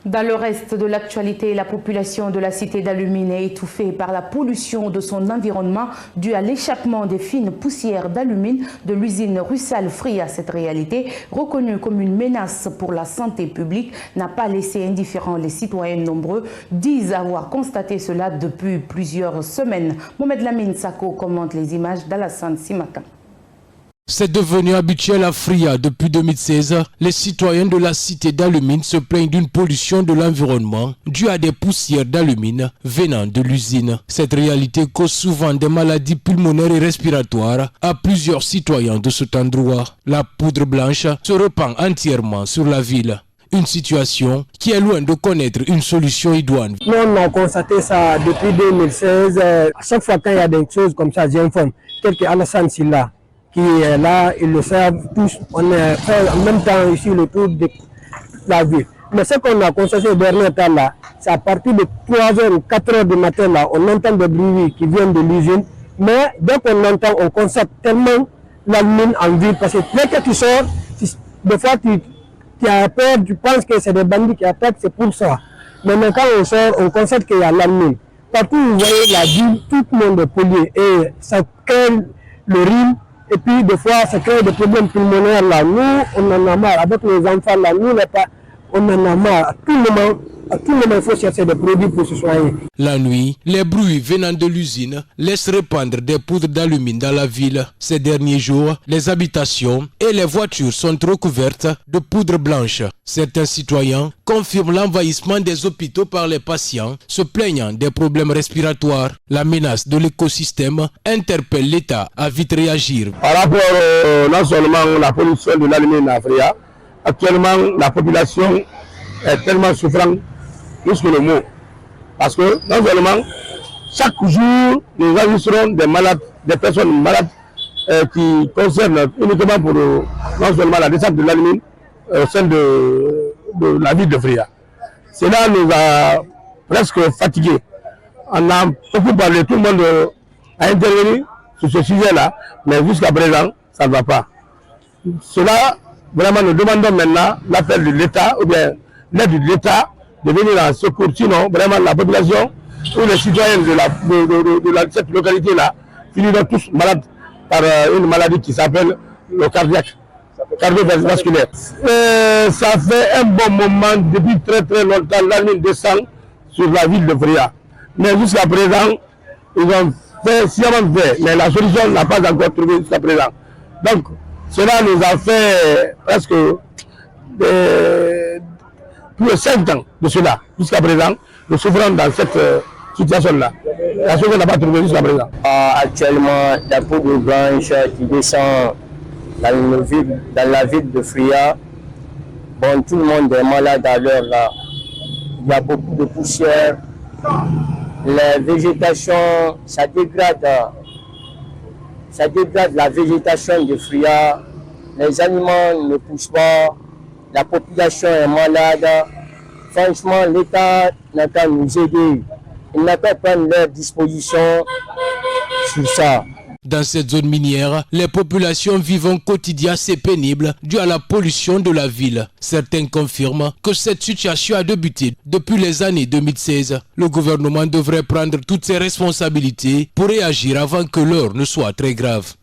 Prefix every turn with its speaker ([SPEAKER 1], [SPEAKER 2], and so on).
[SPEAKER 1] Dans le reste de l'actualité, la population de la cité d'Alumine est étouffée par la pollution de son environnement due à l'échappement des fines poussières d'alumine de l'usine Rusal-Fria. Cette réalité, reconnue comme une menace pour la santé publique, n'a pas laissé indifférents les citoyens nombreux, disent avoir constaté cela depuis plusieurs semaines. Mohamed Lamine Sako commente les images d'Alassane Simaka.
[SPEAKER 2] C'est devenu habituel à Fria depuis 2016. Les citoyens de la cité d'Alumine se plaignent d'une pollution de l'environnement due à des poussières d'alumine venant de l'usine. Cette réalité cause souvent des maladies pulmonaires et respiratoires à plusieurs citoyens de cet endroit. La poudre blanche se répand entièrement sur la ville. Une situation qui est loin de connaître une solution idoine.
[SPEAKER 3] Nous, on a constaté ça depuis 2016. À chaque fois qu'il y a des choses comme ça, j'informe. Tel que Alassane Silla, qui est là, ils le savent tous. On est fait en même temps ici le tour de la ville. Mais ce qu'on a constaté au dernier temps là, c'est à partir de 3h ou 4h du matin là, on entend des bruits qui viennent de l'usine. Mais dès qu'on entend, on constate tellement l'alumine en ville. Parce que dès que tu sors, des fois tu as peur, tu penses que c'est des bandits qui attaquent, c'est pour ça. Mais quand on sort, on constate qu'il y a l'alumine. Partout où vous voyez la ville, tout le monde est pollué. Et ça crée le rhume. Et puis, des fois, ça crée des problèmes pulmonaires là. Nous, on en a marre. Avec les enfants là, nous, on en a marre. À tout moment, il faut chercher des produits pour se soigner.
[SPEAKER 2] La nuit, les bruits venant de l'usine laissent répandre des poudres d'alumine dans la ville. Ces derniers jours, les habitations et les voitures sont recouvertes de poudre blanche. Certains citoyens confirment l'envahissement des hôpitaux par les patients, se plaignant des problèmes respiratoires. La menace de l'écosystème interpelle l'État à vite réagir.
[SPEAKER 4] Par rapport non seulement la pollution de l'alumine à Fria, actuellement la population est tellement souffrante, plus que le mot. Parce que non seulement chaque jour nous enregistrons des malades, des personnes malades qui concernent uniquement pour non seulement la descente de l'alumine au sein de la ville de Fria. Cela nous a presque fatigués. On a beaucoup parlé, tout le monde a intervenu sur ce sujet-là, mais jusqu'à présent, ça ne va pas. Cela, vraiment, nous demandons maintenant l'appel de l'État, ou bien l'aide de l'État de venir en secours. Sinon, vraiment, la population ou les citoyens de cette localité-là finiront tous malades par une maladie qui s'appelle le cardiovasculaire. Ça fait un bon moment, depuis très très longtemps, l'alumine descend sur la ville de Fria. Mais jusqu'à présent, ils ont fait sciemment fait, mais la solution n'a pas encore trouvé jusqu'à présent. Donc, cela nous a fait presque plus de 5 ans de cela. Jusqu'à présent, nous souffrons dans cette situation-là. La solution n'a pas trouvé jusqu'à présent.
[SPEAKER 5] Actuellement, la poudre blanche qui descend dans la ville de Fria, bon, tout le monde est malade à l'heure là. Il y a beaucoup de poussière. La végétation, ça dégrade la végétation de Fria. Les animaux ne poussent pas. La population est malade. Franchement, l'État n'a qu'à nous aider. Il n'a qu'à prendre leurs dispositions sur ça.
[SPEAKER 2] Dans cette zone minière, les populations vivent un quotidien assez pénible dû à la pollution de la ville. Certains confirment que cette situation a débuté depuis les années 2016. Le gouvernement devrait prendre toutes ses responsabilités pour réagir avant que l'heure ne soit très grave.